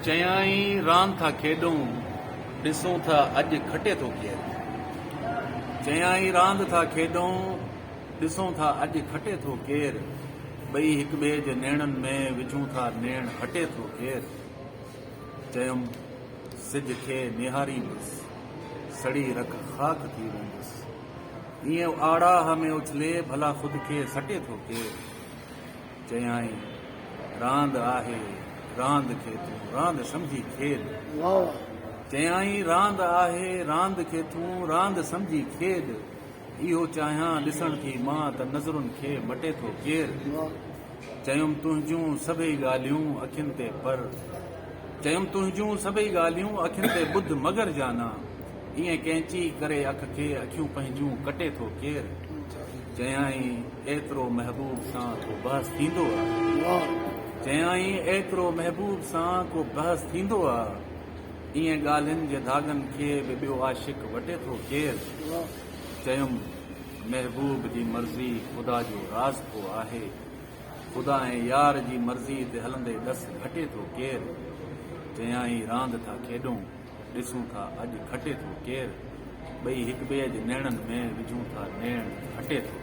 चयाई रांद था खेॾूं ॾिसूं था अॼु खटे थो केरु। चयाई रांद था खेॾूं ॾिसूं था अॼु खटे थो केरु। ॿई हिक ॿिए जे नेणनि में विझूं था नेण हटे थो केरु। चयुमि सिज खे निहारींदुसि सड़ी रख ख़ाक थी वेंदुसि। ईअं आड़ाह में उछले भला ख़ुदि खे सटे थो केरु। चयाई रांद आहे रांद खे तूं रांद समझी खेल। चयाई रांद आहे रांद खे तूं रांद समझी खेल। इहो चाहियां ॾिसण थी मां त नज़रुनि खे मटे थो केरु। चयुमि तुंहिंजूं सभई ॻाल्हियूं अखियुनि ते पर। चयुमि तुंहिंजूं सभई ॻाल्हियूं अखियुनि ते ॿुध मगर जाना। ईअं कैंची करे अख खे अखियूं पंहिंजूं कटे थो केरु। चयाई एतिरो महबूब सां को बहस थींदो आहे। चयाई एतिरो महबूब सां को बहस थींदो आहे। ईअं ॻाल्हियुनि जे धागनि खे बि ॿियो आशिक वटे थो केरु। चयुमि महबूब जी मर्ज़ी ख़ुदा जो रास्तो आहे। ख़ुदा ऐं यार जी मर्ज़ी ते हलंदे ॾस घटे थो केरु। चयाई रांद था खेॾूं ॾिसूं था अॼु खटे थो केरु। ॿई हिक ॿिए जे नेणनि में विझूं था नेण हटे थो।